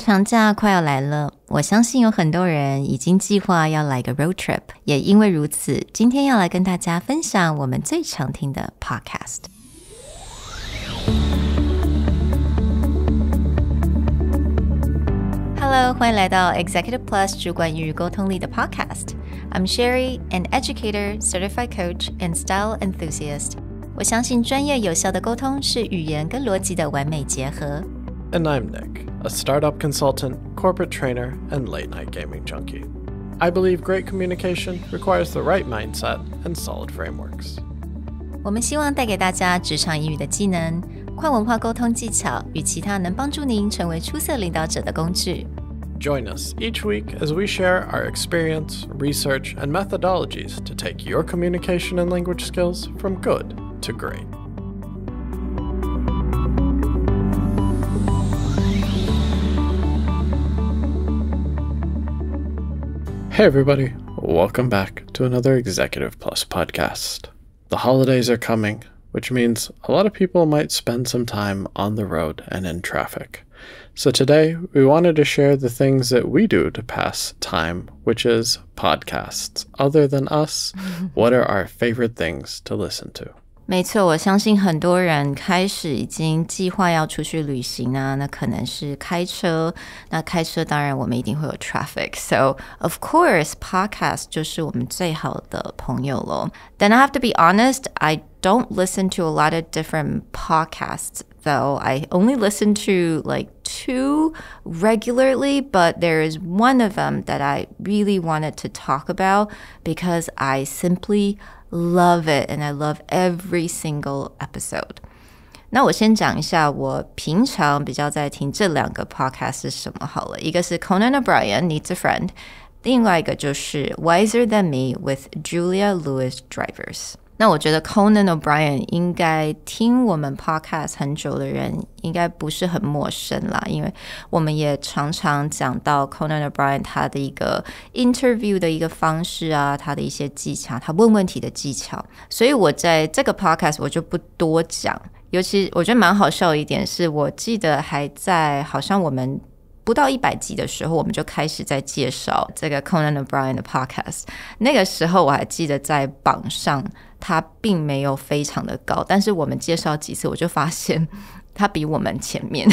长假快要来了，我相信有很多人已经计划要来个 road trip， 也因为如此，今天要来跟大家分享我们最常听的 podcast。Hello， 欢迎来到 Executive Plus 主管与沟通力的 podcast。I'm Sherry, an educator, certified coach, and style enthusiast。我相信专业有效的沟通是语言跟逻辑的完美结合。And I'm Nick, a startup consultant, corporate trainer, and late-night gaming junkie. I believe great communication requires the right mindset and solid frameworks. 我们希望带给大家职场英语的技能、跨文化沟通技巧与其他能帮助您成为出色领导者的工具。Join us each week as we share our experience, research, and methodologies to take your communication and language skills from good to great. Hey everybody, welcome back to another Executive Plus podcast. The holidays are coming, which means a lot of people might spend some time on the road and in traffic. So today, we wanted to share the things that we do to pass time, which is podcasts. Other than us, what are our favorite things to listen to? 没错，我相信很多人开始已经计划要出去旅行啊，那可能是开车，那开车当然我们一定会有 traffic. So, of course, podcast 就是我们最好的朋友咯。Then I have to be honest, I don't listen to a lot of different podcasts, though. I only listen to like 2 regularly, but there is one of them that I really wanted to talk about because I simply love it, and I love every single episode. 那我先讲一下我平常比较在听这2个 podcast 是什么好了。一个是 Conan O'Brien Needs a Friend， 另外一个就是 Wiser Than Me with Julia Louis-Drivers。那我觉得 Conan O'Brien 应该听我们 podcast 很久的人应该不是很陌生啦，因为我们也常常讲到 Conan O'Brien 他的一个 interview 的一个方式啊，他的一些技巧，他问问题的技巧，所以我在这个 podcast 我就不多讲。尤其我觉得蛮好笑的一点是，我记得还在好像我们不到100集的时候，我们就开始在介绍这个 Conan O'Brien 的 podcast。那个时候我还记得在榜上他并没有非常的高，但是我们介绍几次我就发现他比我们前面。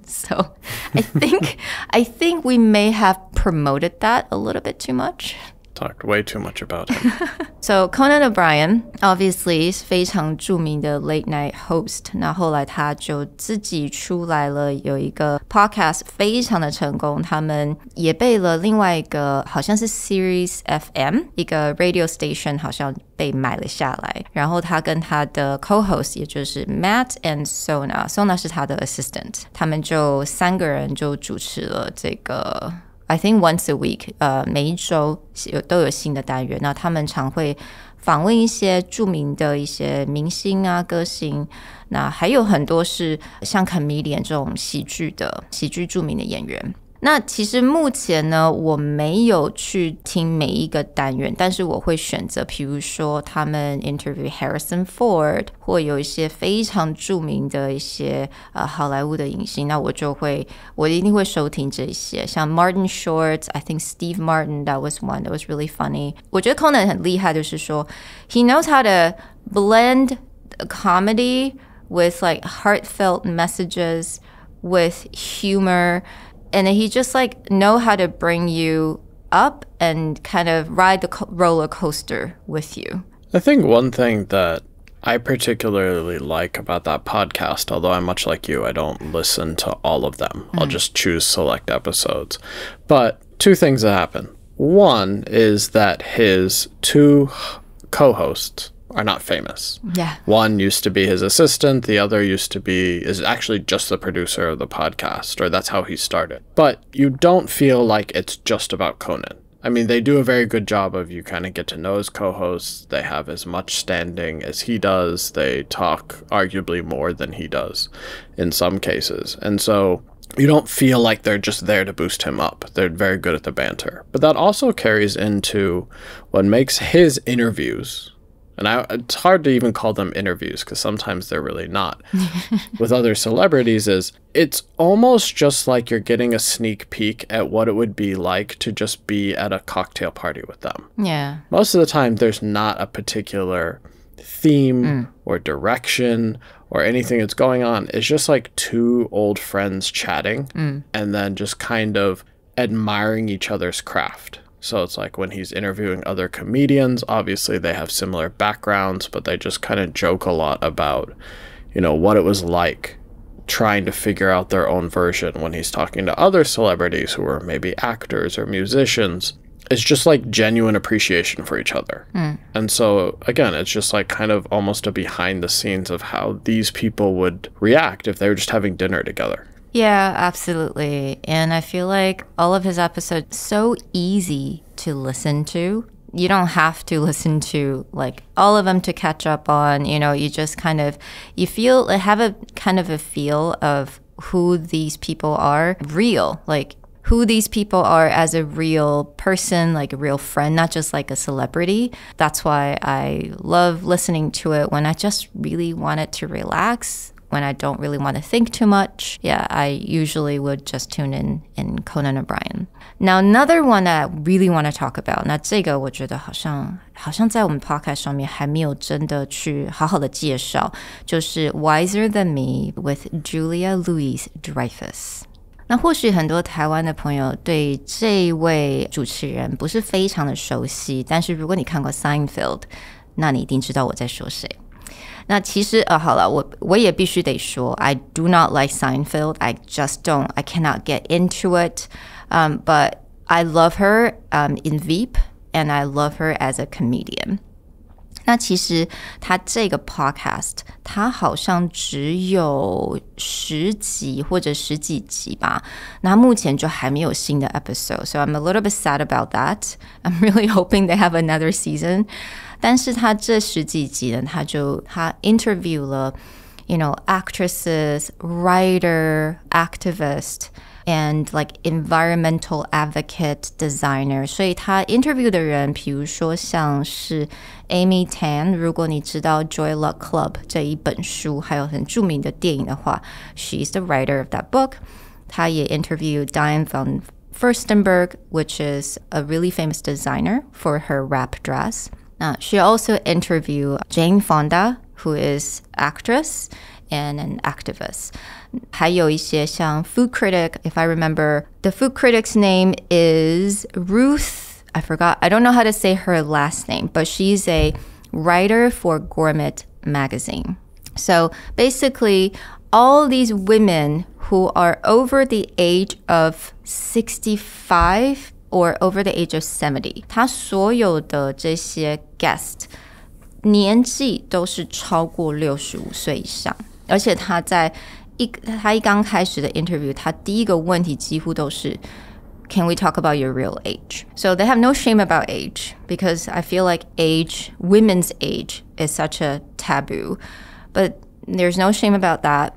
So I think we may have promoted that a little bit too much. Talked way too much about him. So Conan O'Brien obviously 是非常著名的 late night host， 那后来他就自己出来了，有一个 podcast 非常的成功，他们也被了另外一个好像是 Sirius FM 一个 radio station 好像被买了下来，然后他跟他的 co-host 也就是 Matt and Sona 是他的 assistant， 他们就3个人就主持了这个I think once a week， 每一周都有新的单元。那他们常会访问一些著名的一些明星啊、歌星，那还有很多是像 comedian 这种喜剧著名的演员。那其实目前呢，我没有去听每一个单元，但是我会选择，比如说他们 interview Harrison Ford， 或有一些非常著名的一些好莱坞的影星，那我一定会收听这些，像 Martin Short， I think Steve Martin that was one that was really funny。我觉得 Conan 很厉害，就是说 he knows how to blend comedy with like heartfelt messages with humor。And he just like know how to bring you up and kind of ride the roller coaster with you. I think one thing that I particularly like about that podcast, although I'm much like you, I don't listen to all of them. I'll just choose select episodes. But 2 things that happen. One is that his 2 co-hosts are not famous. Yeah. One used to be his assistant. The other is actually just the producer of the podcast, or that's how he started. But you don't feel like it's just about Conan. I mean, they do a very good job of you kind of get to know his co-hosts. They have as much standing as he does. They talk arguably more than he does in some cases. And so you don't feel like they're just there to boost him up. They're very good at the banter. But that also carries into what makes his interviews And it's hard to even call them interviews because sometimes they're really not. With other celebrities it's almost just like you're getting a sneak peek at what it would be like to just be at a cocktail party with them. Yeah. Most of the time, there's not a particular theme or direction or anything that's going on. It's just like two old friends chatting and then just kind of admiring each other's craft. So it's like when he's interviewing other comedians, obviously they have similar backgrounds, but they just kind of joke a lot about, what it was like trying to figure out their own version. When he's talking to other celebrities who are maybe actors or musicians, it's just like genuine appreciation for each other. And so, again, it's just like kind of almost a behind the scenes of how these people would react if they were just having dinner together. Yeah, absolutely. And I feel like all of his episodes so easy to listen to. You don't have to listen to like all of them to catch up on, you just kind of, have a kind of a feel of who these people are real, like who these people are as a real person, like a real friend, not just like a celebrity. That's why I love listening to it when I just really wanted to relax. When I don't really want to think too much, I usually would just tune in Conan O'Brien. Now, another one that I really want to talk about, 那这个我觉得好像在我们 podcast 上面还没有真的去好好的介绍，就是 Wiser Than Me with Julia Louis-Dreyfus。那或许很多台湾的朋友对这位主持人不是非常的熟悉，但是如果你看过 Seinfeld， 那你一定知道我在说谁。那其实好了，我也必须得说 I do not like Seinfeld. I just don't. I cannot get into it. But I love her in Veep, and I love her as a comedian. 那其实他这个 podcast 他好像只有10集或者10几集吧，那目前就还没有新的 episode, so I'm a little bit sad about that. I'm really hoping they have another season. 但是他这10几集呢，他 interview 了 actresses, writer, activist, and like environmental advocate, designer. 所以他 interview 的人，比如说像是 Amy Tan， 如果你知道 Joy Luck Club 这一本书，还有很著名的电影的话 she's the writer of that book. 他也 interview Diane von Furstenberg, which is a really famous designer for her wrap dress. She also interviewed Jane Fonda, who is actress and an activist. 还有一些像 food critic, if I remember, the food critic's name is Ruth. I forgot. I don't know how to say her last name, but she's a writer for Gourmet magazine. So basically, all these women who are over the age of 65 or over the age of 70, 他所有的这些 guest 年纪都是超过65岁以上，而且他一刚开始的 interview， 他第一个问题几乎都是 Can we talk about your real age? So they have no shame about age because I feel like women's age is such a taboo, but there's no shame about that.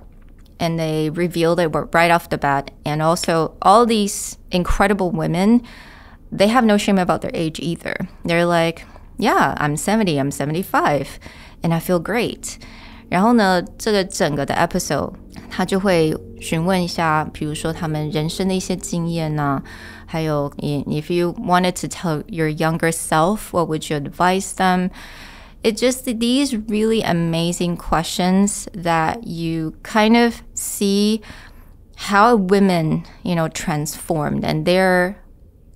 And they revealed it right off the bat. And also, all these incredible women, they have no shame about their age either. They're like, yeah, I'm 70, I'm 75, and I feel great. 然后呢，这个整个的 episode 他就会询问一下，比如说他们人生的一些经验啊，还有 if you wanted to tell your younger self, what would you advise them? It's just these really amazing questions that you kind of see how women, transformed, and they're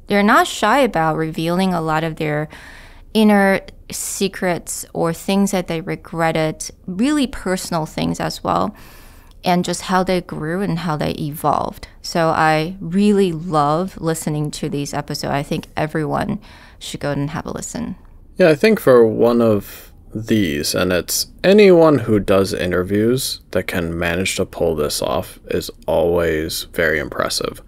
not shy about revealing a lot of their inner secrets or things that they regretted, really personal things as well, and just how they grew and how they evolved. So I really love listening to these episodes. I think everyone should go and have a listen. Yeah, I think for one of these, and it's anyone who does interviews that can manage to pull this off is always very impressive,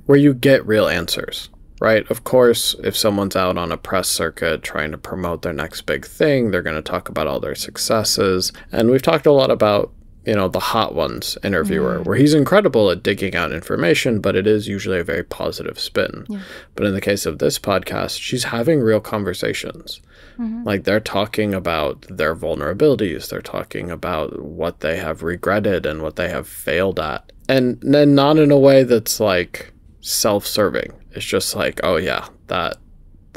where you get real answers, right? Of course, if someone's out on a press circuit trying to promote their next big thing, they're going to talk about all their successes. And we've talked a lot about the Hot Ones interviewer, where he's incredible at digging out information, but it is usually a very positive spin. Yeah. But in the case of this podcast, she's having real conversations. Like they're talking about their vulnerabilities. They're talking about what they have regretted and what they have failed at. And then not in a way that's like self-serving. It's just like, oh yeah,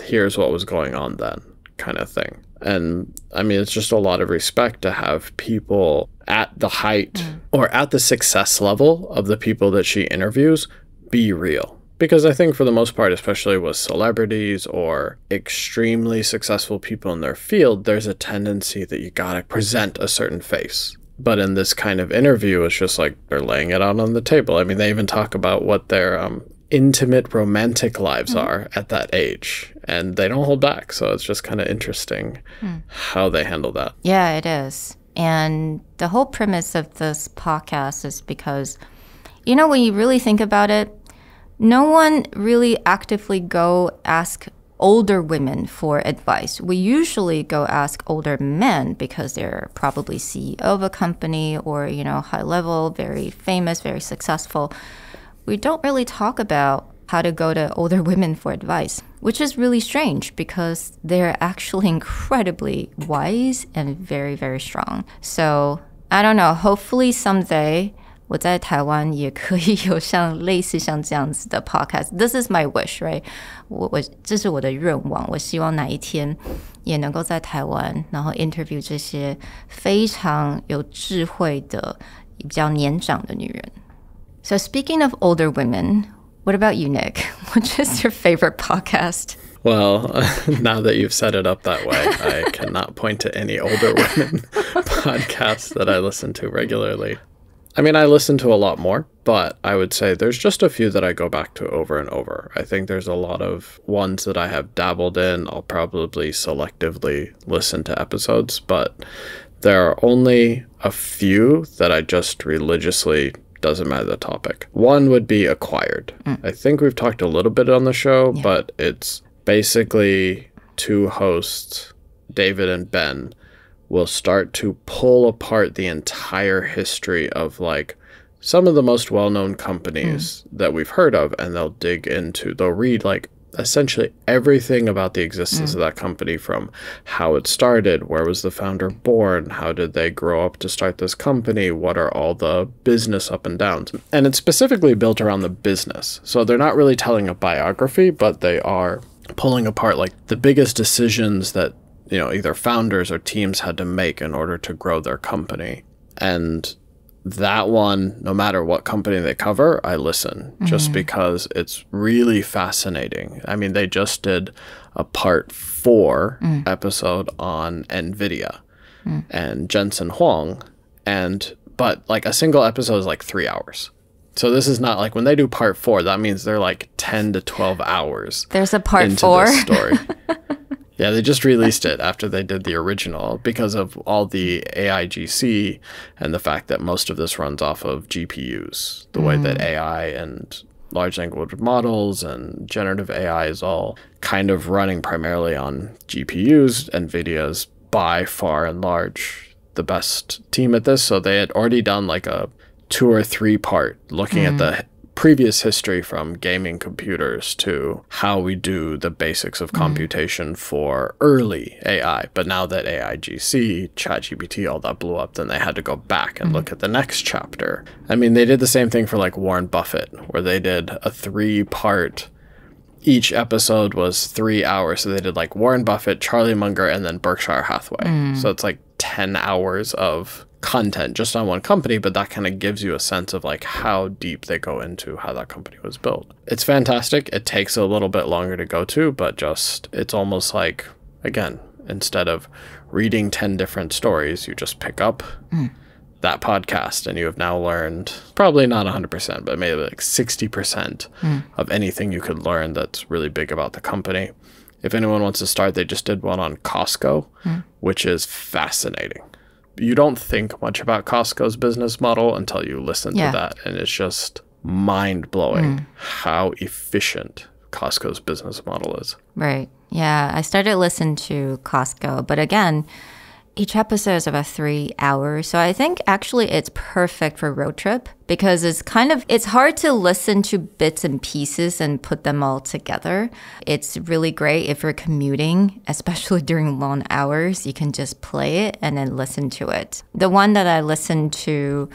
here's what was going on then kind of thing. And I mean, it's just a lot of respect to have people at the height or at the success level of the people that she interviews be real. Because I think for the most part, especially with celebrities or extremely successful people in their field, there's a tendency that you gotta present a certain face. But in this kind of interview, it's just like they're laying it out on the table. I mean, they even talk about what their intimate romantic lives are at that age, and they don't hold back. So it's just kind of interesting how they handle that. Yeah, it is. And the whole premise of this podcast is because, you know, when you really think about it, no one really actively go ask older women for advice. We usually go ask older men because they're probably CEO of a company or, you know, high level, very famous, very successful. We don't really talk about how to go to older women for advice, which is really strange because they're actually incredibly wise and very, very strong. So, I don't know, hopefully someday 我在台湾也可以有类似像这样子的 podcast. This is my wish, right? 这是我的愿望。我希望哪一天也能够在台湾，然後 interview 这些非常有智慧的、比较年长的女人。So speaking of older women, what about you, Nick? Which is your favorite podcast? Well, now that you've set it up that way, I cannot point to any older women podcasts that I listen to regularly. I mean, I listen to a lot more, but I would say there's just a few that I go back to over and over. I think there's a lot of ones that I have dabbled in. I'll probably selectively listen to episodes, but there are only a few that I just religiously, doesn't matter the topic. One would be Acquired. I think we've talked a little bit on the show, but it's basically two hosts, David and Ben, will start to pull apart the entire history of like some of the most well-known companies that we've heard of, and they'll read like essentially everything about the existence of that company, from how it started, where was the founder born, how did they grow up to start this company, what are all the business up and downs. And it's specifically built around the business. So they're not really telling a biography, but they are pulling apart like the biggest decisions that, you know, either founders or teams had to make in order to grow their company. And that one, no matter what company they cover, I listen just because it's really fascinating. I mean, they just did a part 4 episode on NVIDIA and Jensen Huang. But like a single episode is like 3 hours. So this is not like when they do part 4, that means they're like 10 to 12 hours. There's a part into 4. This story. Yeah, they just released it after they did the original because of all the AIGC and the fact that most of this runs off of GPUs. The way that AI and large language models and generative AI is all kind of running primarily on GPUs. NVIDIA's by far and large the best team at this. So they had already done like a 2 or 3 part looking at the previous history from gaming computers to how we do the basics of computation for early AI. But now that AIGC, ChatGPT, all that blew up, then they had to go back and look at the next chapter. I mean, they did the same thing for like Warren Buffett, where they did a 3-part, each episode was 3 hours. So they did like Warren Buffett, Charlie Munger, and then Berkshire Hathaway. So it's like 10 hours of content just on one company, but that kind of gives you a sense of like how deep they go into how that company was built. It's fantastic. It takes a little bit longer to go to, but just it's almost like, again, instead of reading 10 different stories, you just pick up that podcast and you have now learned probably not 100%, but maybe like 60% of anything you could learn that's really big about the company. If anyone wants to start, they just did one on Costco, which is fascinating. You don't think much about Costco's business model until you listen to that. And it's just mind-blowing how efficient Costco's business model is. Right. Yeah. I started listening to Costco. But again, Each episode is about 3 hours. So I think actually it's perfect for road trip because it's hard to listen to bits and pieces and put them all together. It's really great if you're commuting, especially during long hours. You can just play it and then listen to it. The one that I listened to,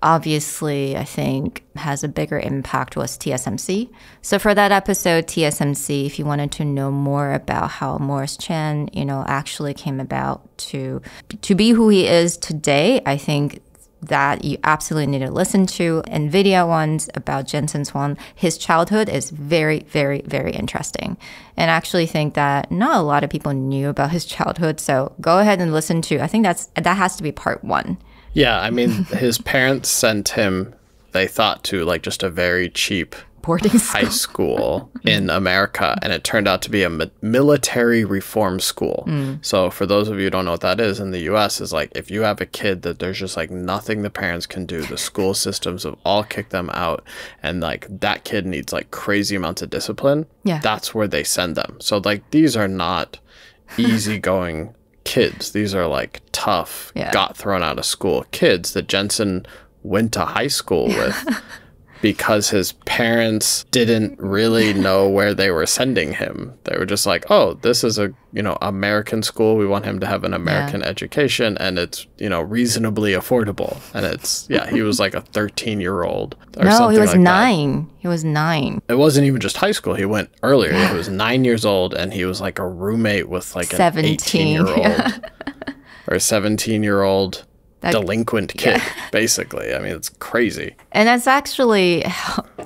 obviously, I think has a bigger impact was TSMC. So for that episode, TSMC, if you wanted to know more about how Morris Chang, actually came about to be who he is today, I think that you absolutely need to listen to. NVIDIA ones about Jensen Huang, his childhood is very, very, very interesting. And I actually think that not a lot of people knew about his childhood. So go ahead and listen to, I think that has to be part 1. Yeah, I mean, his parents sent him, they thought, to like just a very cheap boarding high school in America, and it turned out to be a military reform school. So for those of you who don't know what that is, in the US is like if you have a kid that there's just like nothing the parents can do, the school systems have all kicked them out, and like that kid needs like crazy amounts of discipline, that's where they send them. So like these are not easygoing kids. These are like tough, got thrown out of school kids that Jensen went to high school with because his parents didn't really know where they were sending him. They were just like, oh, this is a, American school. We want him to have an American education, and it's, reasonably affordable. And it's, he was like a 13-year-old or no, something he was like 9. That. He was 9. It wasn't even just high school. He went earlier. He was 9 years old, and he was like a roommate with like an 18-year-old or a 17-year-old delinquent kid, basically. I mean, it's crazy. And that's actually,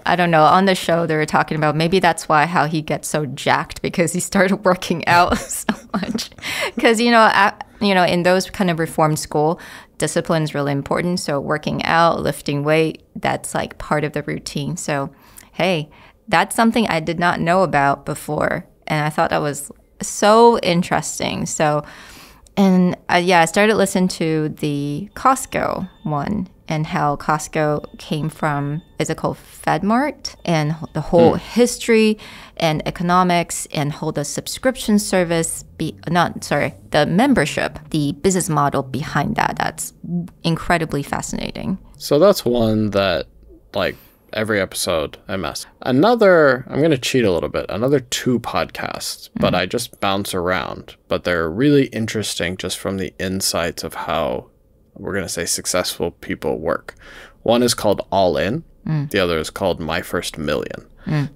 I don't know, on the show they were talking about, maybe that's why how he gets so jacked, because he started working out so much. Because, in those kind of reform school, discipline is really important. So working out, lifting weight, that's like part of the routine. So, hey, that's something I did not know about before. And I thought that was so interesting. So, and I started listening to the Costco one and how Costco came from, is it called FedMart? And the whole history and economics and whole the subscription service, the membership, the business model behind that. That's incredibly fascinating. So that's one that, like, every episode I mess. Another, I'm going to cheat a little bit, another 2 podcasts, but I just bounce around. But they're really interesting just from the insights of how, we're going to say, successful people work. One is called All In. The other is called My First Million.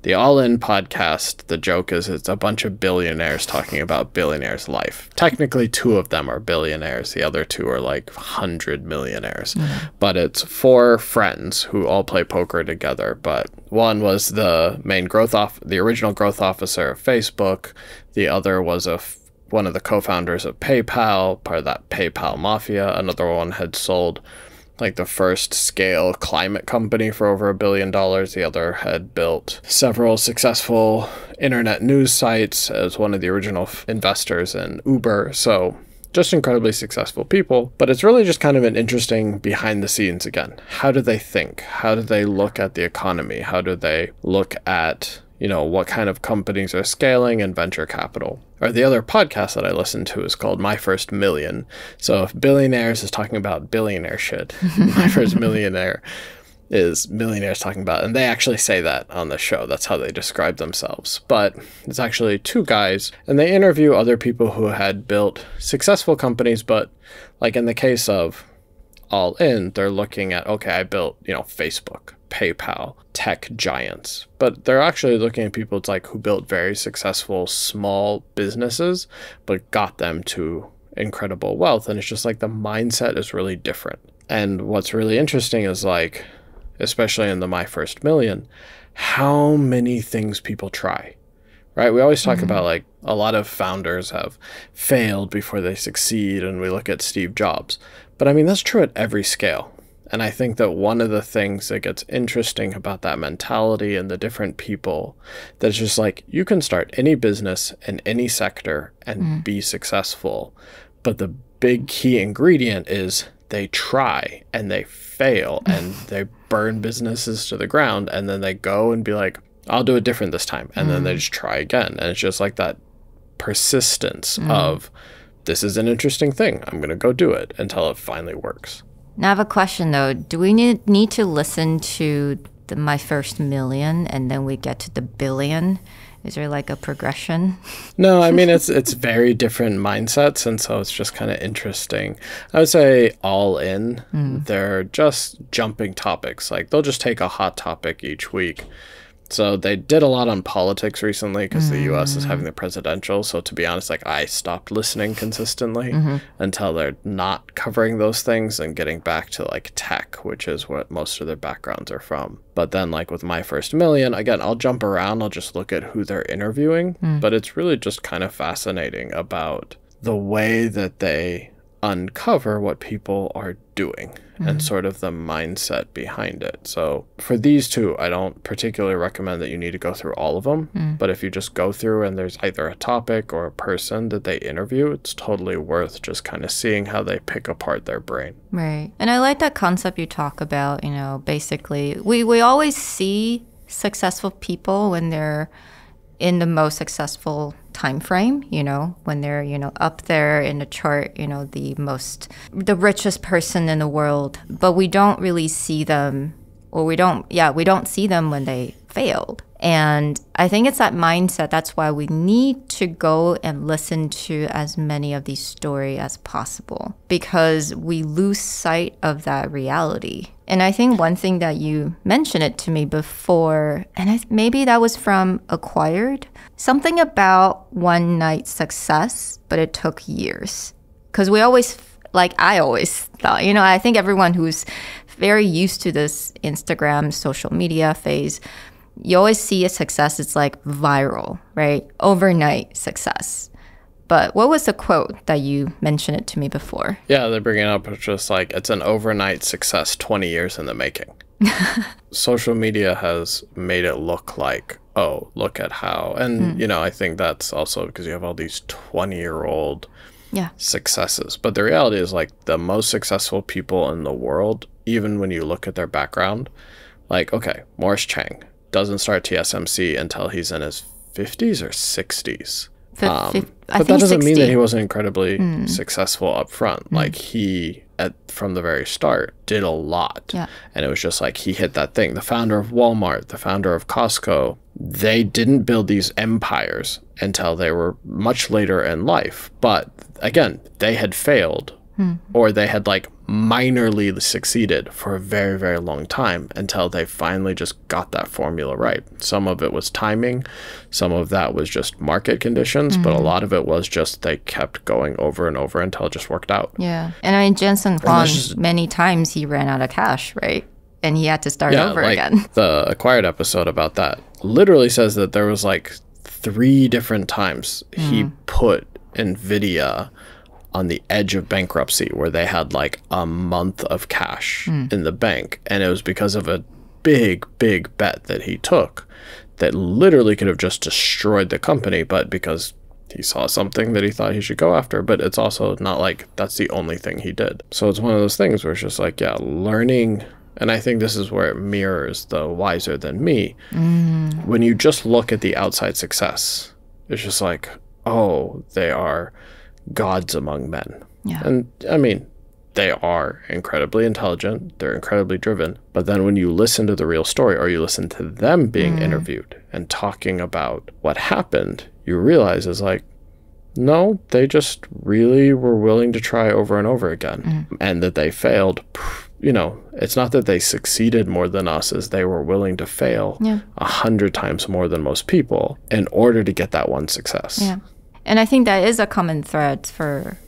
The All In podcast, the joke is it's a bunch of billionaires talking about billionaires' life. Technically, 2 of them are billionaires. The other 2 are like 100 millionaires. But it's 4 friends who all play poker together. But one was the the original growth officer of Facebook. The other was one of the co-founders of PayPal, part of that PayPal mafia. Another one had sold like the first scale climate company for over $1 billion. The other had built several successful internet news sites as one of the original investors in Uber. So just incredibly successful people. But it's really just kind of an interesting behind the scenes again. How do they think? How do they look at the economy? How do they look at, what kind of companies are scaling and venture capital? Or the other podcast that I listen to is called My First Million. So if billionaires is talking about billionaire shit, My First Millionaire is millionaires talking about, and they actually say that on the show. That's how they describe themselves. But it's actually 2 guys, and they interview other people who had built successful companies, but like in the case of All In, they're looking at, okay, I built, Facebook, PayPal, tech giants, but they're actually looking at people it's like who built very successful small businesses but got them to incredible wealth. And it's just like the mindset is really different. And what's really interesting is like, especially in the My First Million, how many things people try, right? We always talk about like a lot of founders have failed before they succeed, and we look at Steve Jobs, but I mean that's true at every scale. And I think that one of the things that gets interesting about that mentality and the different people, that's just like, you can start any business in any sector and be successful. But the big key ingredient is they try and they fail and they burn businesses to the ground. And then they go and be like, I'll do it different this time. And then they just try again. And it's just like that persistence of this is an interesting thing. I'm going to go do it until it finally works. Now I have a question though. Do we need to listen to my first million and then we get to the billion? Is there like a progression? No, I mean, it's very different mindsets. And so it's just kind of interesting. I would say all in, they're just jumping topics. Like they'll just take a hot topic each week. So they did a lot on politics recently because the U.S. is having the presidential. So to be honest, like I stopped listening consistently until they're not covering those things and getting back to like tech, which is what most of their backgrounds are from. But then like with My First Million, again, I'll jump around. I'll just look at who they're interviewing. But it's really just kind of fascinating about the way that they uncover what people are doing and sort of the mindset behind it. So for these two, I don't particularly recommend that you need to go through all of them. But if you just go through and there's either a topic or a person that they interview, it's totally worth just kind of seeing how they pick apart their brain. Right. And I like that concept you talk about, basically we always see successful people when they're in the most successful time frame, when they're, up there in the chart, the richest person in the world, but we don't really see them, or we don't see them when they failed. And I think it's that mindset. That's why we need to go and listen to as many of these stories as possible, because we lose sight of that reality. And I think one thing that you mentioned it to me before, and maybe that was from Acquired, something about one night success, but it took years. Because I always thought, I think everyone who's very used to this Instagram, social media phase, you always see a success, it's like viral, right? Overnight success. But what was the quote that you mentioned it to me before? Yeah, they bring it up. It's just like, it's an overnight success, 20 years in the making. Social media has made it look like, oh, look at how. And, I think that's also because you have all these 20-year-old successes. But the reality is like the most successful people in the world, even when you look at their background, like, okay, Morris Chang doesn't start TSMC until he's in his 50s or 60s. But that doesn't mean that he wasn't incredibly successful up front. Like he, from the very start, did a lot. Yeah. And it was just like he hit that thing. The founder of Walmart, the founder of Costco, they didn't build these empires until they were much later in life. But again, they had failed or they had like minorly succeeded for a very, very long time until they finally just got that formula right. Some of it was timing. Some of that was just market conditions. But a lot of it was just they kept going over and over until it just worked out. Yeah. And I mean, Jensen Huang, many times he ran out of cash, right? And he had to start over again. The Acquired episode about that literally says that there was like 3 different times he put NVIDIA on the edge of bankruptcy, where they had like a month of cash in the bank. And it was because of a big, big bet that he took that literally could have just destroyed the company, but because he saw something that he thought he should go after. But it's also not like that's the only thing he did. So it's one of those things where it's just like, learning. And I think this is where it mirrors the wiser than me. When you just look at the outside success, it's just like, oh, they are gods among men. Yeah. And I mean, they are incredibly intelligent. They're incredibly driven. But then when you listen to the real story, or you listen to them being interviewed and talking about what happened, you realize is like, no, they just really were willing to try over and over again. And that they failed. It's not that they succeeded more than us, as they were willing to fail 100 times more than most people in order to get that one success. Yeah. And I think that is a common thread for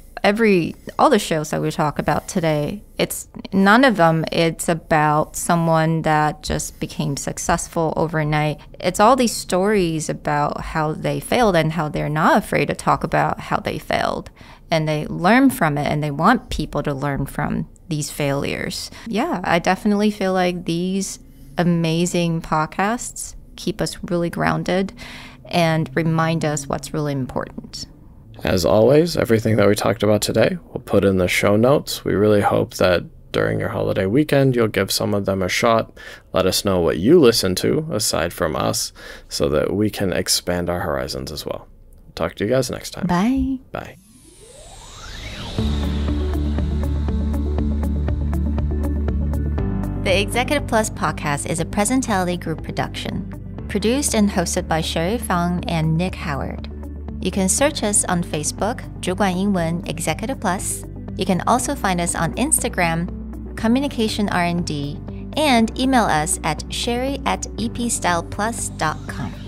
all the shows that we talk about today. It's none of them, it's about someone that just became successful overnight. It's all these stories about how they failed and how they're not afraid to talk about how they failed. And they learn from it, and they want people to learn from these failures. Yeah, I definitely feel like these amazing podcasts keep us really grounded and remind us what's really important. As always, everything that we talked about today, we'll put in the show notes. We really hope that during your holiday weekend, you'll give some of them a shot. Let us know what you listen to aside from us, so that we can expand our horizons as well. Talk to you guys next time. Bye. Bye. The Executive Plus podcast is a Presentality Group production, produced and hosted by Sherry Fang and Nick Howard. You can search us on Facebook, 主管英文 Executive Plus. You can also find us on Instagram, Communication R&D, and email us at sherry@epstyleplus.com.